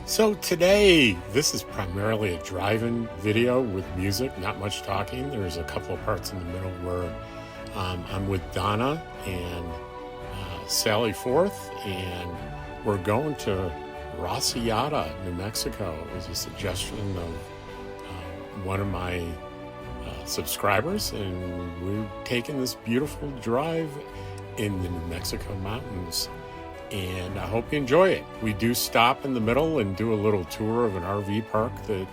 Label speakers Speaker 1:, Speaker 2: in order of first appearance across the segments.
Speaker 1: So today, this is primarily a drive-in video with music, not much talking. There's a couple of parts in the middle where I'm with Donna and Sally Forth, and we're going to Rociada, New Mexico. It was a suggestion of one of my subscribers, and we're taking this beautiful drive in the New Mexico mountains. And I hope you enjoy it. We do stop in the middle and do a little tour of an RV park or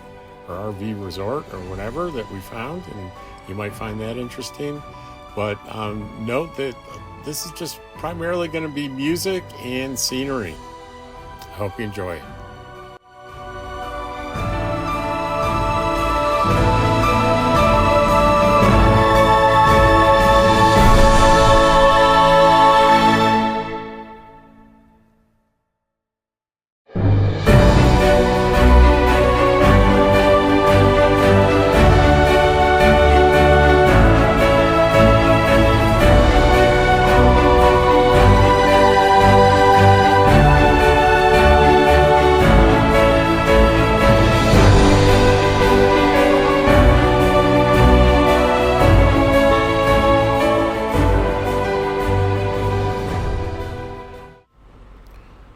Speaker 1: RV resort or whatever that we found, and you might find that interesting. But note that this is just primarily going to be music and scenery. I hope you enjoy it.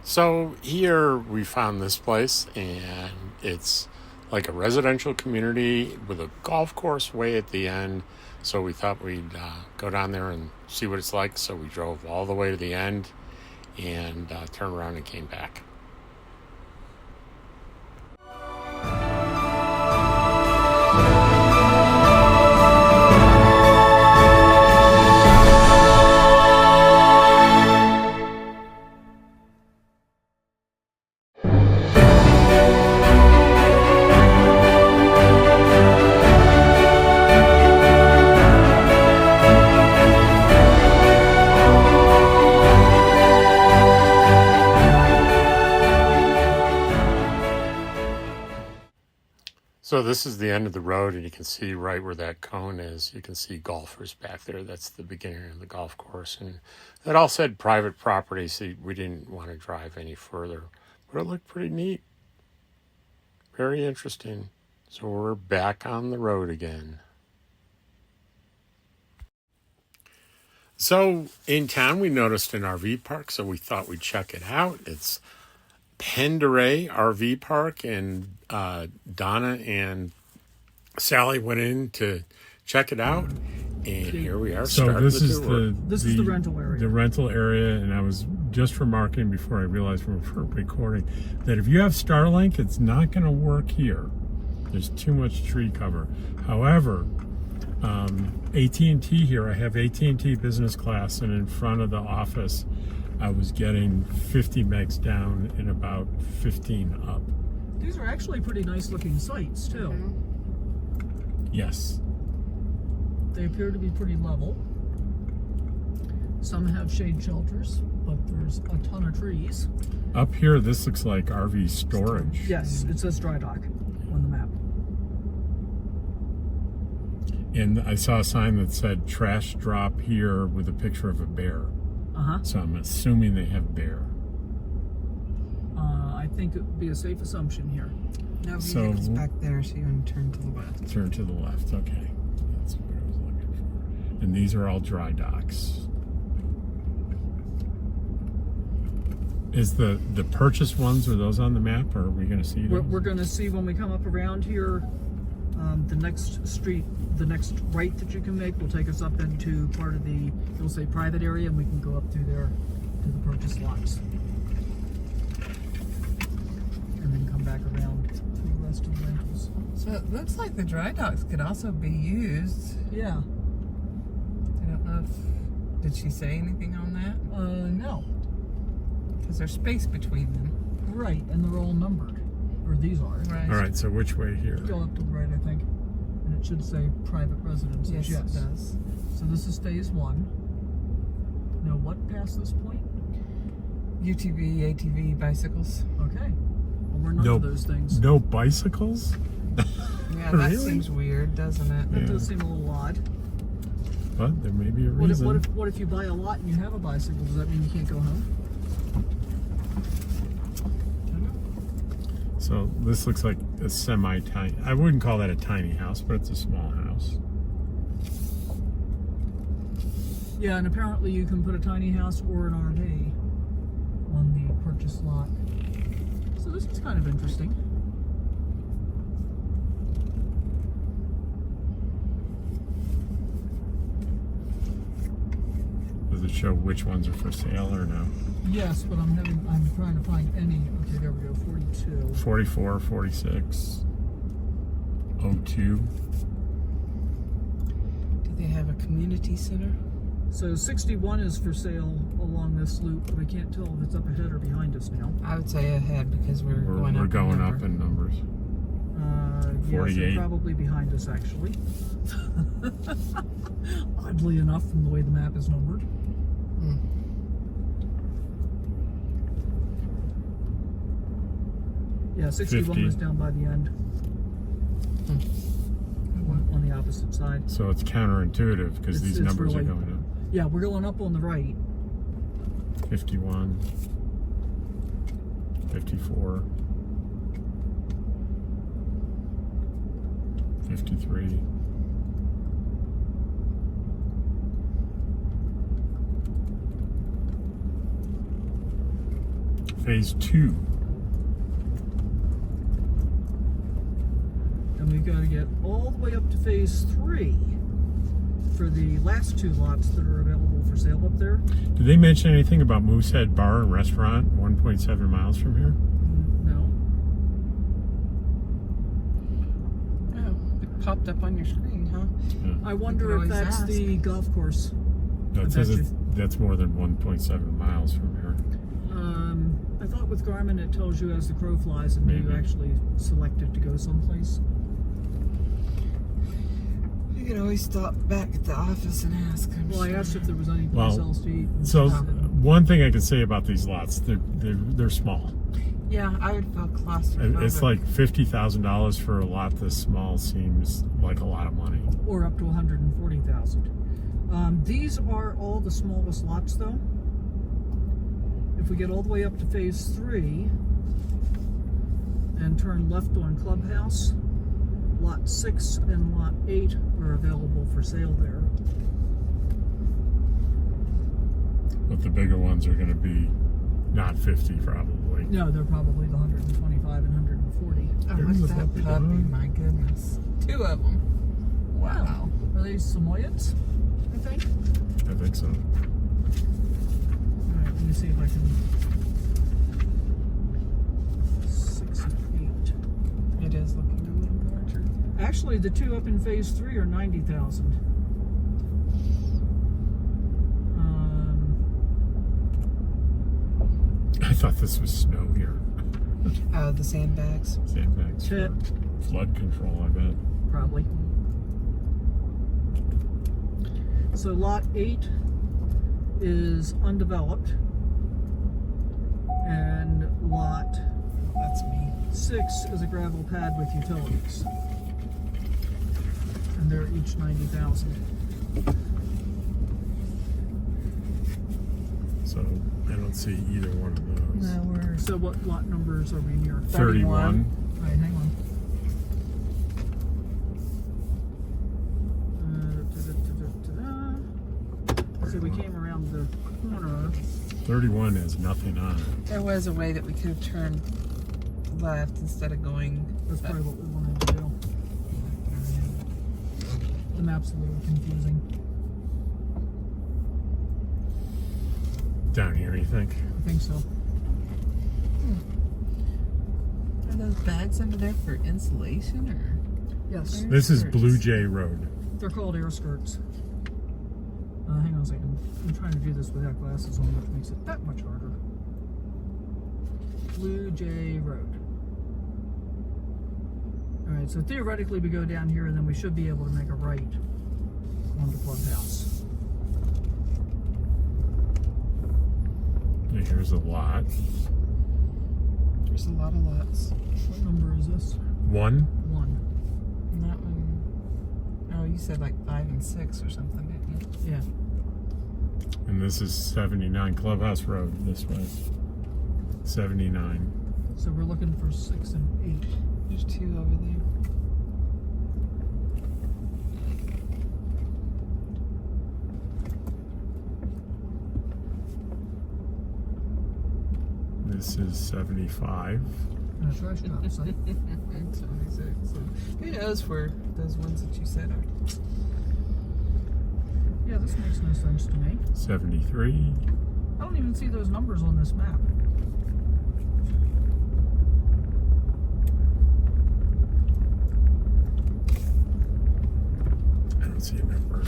Speaker 1: So here we found this place, and it's like a residential community with a golf course way at the end. So we thought we'd go down there and see what it's like. So we drove all the way to the end and turned around and came back. So this is the end of the road, and you can see right where that cone is. You can see golfers back there. That's the beginning of the golf course. And that all said private property, so we didn't want to drive any further. But it looked pretty neat. Very interesting. So we're back on the road again. So in town, we noticed an RV park, so we thought we'd check it out. It's Pendaries RV Park, and Donna and Sally went in to check it out, and here we are.
Speaker 2: So this is the
Speaker 3: rental area.
Speaker 2: The rental area, and I was just remarking before I realized we were recording that if you have Starlink, it's not going to work here. There's too much tree cover. However, AT&T here, I have AT&T business class, and in front of the office I was getting 50 megs down and about 15 up.
Speaker 3: These are actually pretty nice looking sites too.
Speaker 2: Yes.
Speaker 3: They appear to be pretty level. Some have shade shelters, but there's a ton of trees.
Speaker 2: Up here, this looks like RV storage.
Speaker 3: Yes, it says dry dock on the map.
Speaker 2: And I saw a sign that said trash drop here with a picture of a bear. So I'm assuming they have bear.
Speaker 3: I think it would be a safe assumption here.
Speaker 4: No vehicles back there, so you want to turn to the left.
Speaker 2: Turn to the left, okay. That's what I was looking for. And these are all dry docks. Is the purchase ones, are those on the map, or are we going to see them?
Speaker 3: We're going to see when we come up around here. The next street, the next right that you can make will take us up into part of the, it'll say private area, and we can go up through there to the purchase lots. And then come back around to the rest of the rentals.
Speaker 4: So it looks like the dry docks could also be used.
Speaker 3: Yeah.
Speaker 4: I don't know if, did she say anything on that?
Speaker 3: No.
Speaker 4: Because there's space between them.
Speaker 3: Right, and they're all numbered. Or these are.
Speaker 4: Right.
Speaker 2: All right, so which way here?
Speaker 3: Go up to the right, I think. And it should say private residences.
Speaker 4: Yes, it does.
Speaker 3: So this is phase one. Now what past this point?
Speaker 4: UTV, ATV, bicycles.
Speaker 3: Okay. Well, we're none of those things.
Speaker 2: No bicycles?
Speaker 4: Yeah, that
Speaker 2: Really?
Speaker 4: seems weird, doesn't it?
Speaker 3: That does seem a little odd.
Speaker 2: But there may be a reason.
Speaker 3: What if you buy a lot and you have a bicycle? Does that mean you can't go home?
Speaker 2: So this looks like a semi-tiny, I wouldn't call that a tiny house, but it's a small house.
Speaker 3: Yeah, and apparently you can put a tiny house or an RV on the purchase lot. So this is kind of interesting.
Speaker 2: Does it show which ones are for sale or no?
Speaker 3: Yes, but I'm trying to find any. Okay, there we go. 42.
Speaker 2: 44, 46, 02.
Speaker 4: Do they have a community center?
Speaker 3: So 61 is for sale along this loop, but I can't tell if it's up ahead or behind us now.
Speaker 4: I would say ahead because we're going up.
Speaker 2: We're going
Speaker 4: in
Speaker 2: up
Speaker 4: number.
Speaker 2: in numbers.
Speaker 3: Yes,
Speaker 2: 48.
Speaker 3: they're probably behind us actually. Oddly enough, from the way the map is numbered.
Speaker 4: Hmm.
Speaker 3: Yeah, 61
Speaker 2: 50.
Speaker 3: was down by the end. On the opposite side.
Speaker 2: So it's counterintuitive because these
Speaker 3: It's
Speaker 2: numbers are
Speaker 3: really-
Speaker 2: going up.
Speaker 3: Yeah, we're going up on the right.
Speaker 2: 51, 54, 53. Phase 2.
Speaker 3: And we've got to get all the way up to phase 3 for the last 2 lots that are available for sale up there.
Speaker 2: Did they mention anything about Moosehead Bar and Restaurant 1.7 miles from here?
Speaker 3: No.
Speaker 4: Oh, it popped up on your screen, huh?
Speaker 3: I wonder if
Speaker 4: always
Speaker 3: that's
Speaker 4: ask.
Speaker 3: the golf course.
Speaker 2: That says that's more than 1.7 miles from here.
Speaker 3: I thought with Garmin it tells you as the crow flies and you
Speaker 2: Maybe.
Speaker 3: actually selected to go someplace.
Speaker 4: You can always stop back at the office and ask.
Speaker 3: Well, I asked if there was any place
Speaker 2: Well,
Speaker 3: else to eat.
Speaker 2: So one thing I can say about these lots, they're small.
Speaker 4: Yeah, I would feel claustrophobic.
Speaker 2: It's like $50,000 for a lot this small seems like a lot of money.
Speaker 3: Or up to 140,000. These are all the smallest lots though. If we get all the way up to phase 3 and turn left on Clubhouse, lot 6 and lot 8 are available for sale there.
Speaker 2: But the bigger ones are going to be not 50 probably.
Speaker 3: No, they're probably the 125 and 140.
Speaker 4: Oh,
Speaker 2: There's
Speaker 4: look
Speaker 2: a
Speaker 4: at that
Speaker 2: puppy
Speaker 4: puppy,
Speaker 2: dog.
Speaker 4: my goodness. 2 of them. Wow.
Speaker 3: Are they Samoyeds, I think?
Speaker 2: I think so.
Speaker 3: Alright, let me see if I can... 6 and 8.
Speaker 4: It is looking a little larger.
Speaker 3: Actually, the 2 up in phase 3 are 90,000.
Speaker 2: I thought this was snow here.
Speaker 4: Oh, the sandbags.
Speaker 2: Sandbags for
Speaker 3: Tip.
Speaker 2: flood control, I bet.
Speaker 3: Probably. So lot 8 is undeveloped, and lot
Speaker 4: That's me.
Speaker 3: 6 is a gravel pad with utilities, and they're each 90,000.
Speaker 2: So I don't see either one of those.
Speaker 4: No, we're
Speaker 3: So what lot numbers are we near?
Speaker 2: 31.
Speaker 3: All right, hang on. So we came around the corner.
Speaker 2: 31 has nothing on it.
Speaker 4: There was a way that we could have turned left instead of going.
Speaker 3: That's probably what we wanted to do. The map's a little confusing.
Speaker 2: Down here, you think?
Speaker 3: I think so.
Speaker 4: Are those bags under there for insulation or?
Speaker 3: Yes,
Speaker 2: This is Blue Jay Road.
Speaker 3: they're called air skirts. Hang on a second. I'm trying to do this without glasses on, which makes it that much harder. Blue Jay Road. Alright, so theoretically we go down here and then we should be able to make a right onto Clubhouse.
Speaker 2: And here's a lot.
Speaker 4: There's a lot of lots.
Speaker 3: What number is this?
Speaker 2: 1.
Speaker 3: 1.
Speaker 4: And that one, oh, you said like 5 and 6 or something, didn't you?
Speaker 3: Yeah.
Speaker 2: And this is 79 Clubhouse Road this way. 79.
Speaker 3: So we're looking for 6 and 8.
Speaker 4: There's 2 over there.
Speaker 2: This is 75.
Speaker 3: That's right, stop site.
Speaker 4: 76. So who knows where those ones that you said are?
Speaker 3: Yeah, this makes no sense to me.
Speaker 2: 73.
Speaker 3: I don't even see those numbers on this map.
Speaker 2: I don't see a number.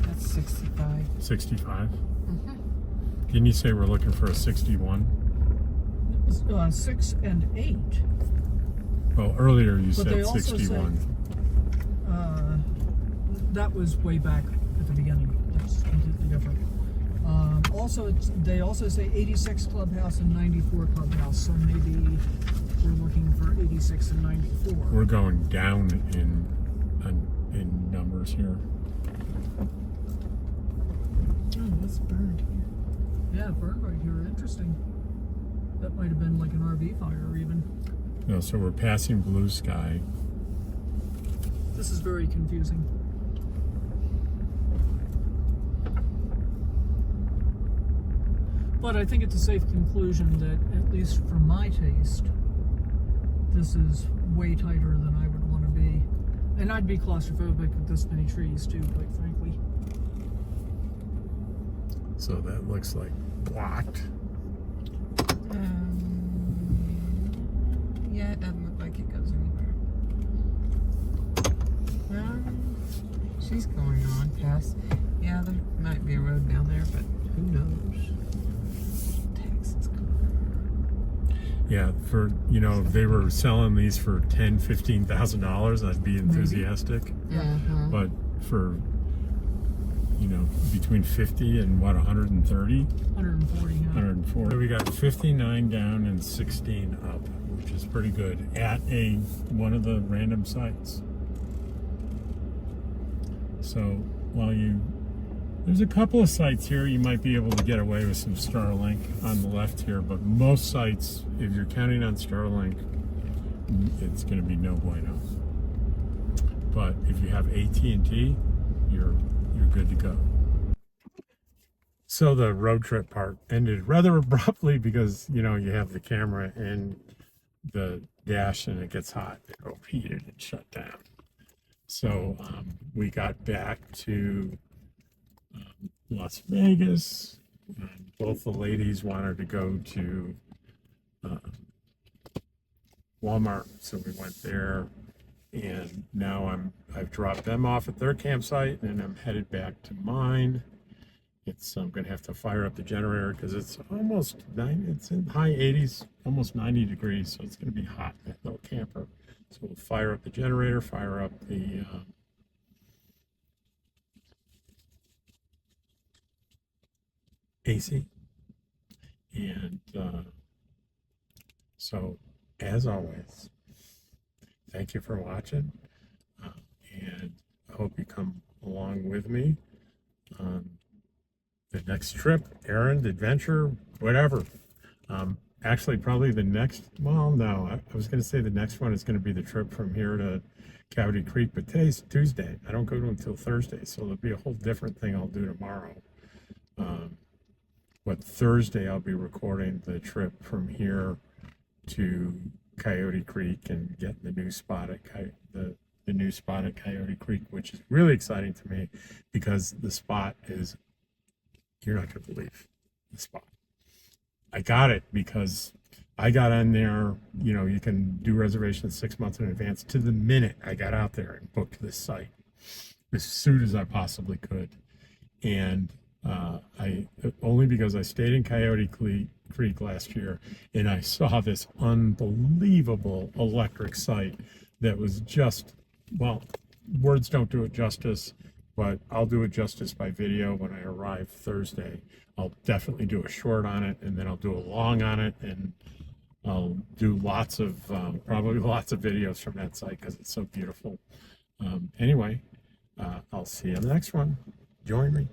Speaker 4: That's 65.
Speaker 2: 65. Didn't you say we're looking for a 61?
Speaker 3: 6 and 8.
Speaker 2: Well, earlier you
Speaker 3: But they
Speaker 2: said
Speaker 3: also
Speaker 2: 61.
Speaker 3: That was way back at the beginning. That's completely different. They also say 86 clubhouse and 94 clubhouse. So maybe we're looking for 86 and 94.
Speaker 2: We're going down in numbers here.
Speaker 4: Oh, what's burned here?
Speaker 3: Yeah, bird right here. Interesting. That might have been like an RV fire even.
Speaker 2: No, so we're passing blue sky.
Speaker 3: This is very confusing. But I think it's a safe conclusion that, at least for my taste, this is way tighter than I would want to be. And I'd be claustrophobic with this many trees too, quite frankly.
Speaker 2: So that looks like blocked.
Speaker 4: Yeah, it doesn't look like it goes anywhere. She's going on past. Yeah, there might be a road down there, but who knows? Texas.
Speaker 2: Yeah, for, you know, if they were selling these for $10,000-$15,000, I'd be enthusiastic. But for, you know, between 50 and what, 130?
Speaker 3: 140, yeah.
Speaker 2: 140. So we got 59 down and 16 up, which is pretty good at one of the random sites. So while there's a couple of sites here you might be able to get away with some Starlink on the left here, but most sites, if you're counting on Starlink, it's going to be no bueno. But if you have AT&T, you're good to go. So the road trip part ended rather abruptly because, you know, you have the camera in the dash and it gets hot, it overheated and shut down. So we got back to Las Vegas. Both the ladies wanted to go to Walmart, so we went there. And now I've dropped them off at their campsite, and I'm headed back to mine. I'm going to have to fire up the generator because it's almost it's in high 80s, almost 90 degrees, so it's going to be hot in that little camper. So we'll fire up the generator, fire up the AC, and so as always, thank you for watching, and I hope you come along with me on the next trip, errand, adventure, whatever. Actually, probably the next, well, no, I was going to say the next one is going to be the trip from here to Coyote Creek, but today's Tuesday. I don't go to until Thursday, so there'll be a whole different thing I'll do tomorrow. But Thursday, I'll be recording the trip from here to Coyote Creek and getting the new spot at the new spot at Coyote Creek, which is really exciting to me because the spot is, you're not going to believe the spot. I got it because I got on there, you know, you can do reservations 6 months in advance. To the minute I got out there and booked this site as soon as I possibly could. And I only because I stayed in Coyote Creek last year and I saw this unbelievable electric site that was just, well, words don't do it justice, but I'll do it justice by video when I arrive Thursday. I'll definitely do a short on it, and then I'll do a long on it, and I'll do probably lots of videos from that site because it's so beautiful. Anyway, I'll see you on the next one. Join me.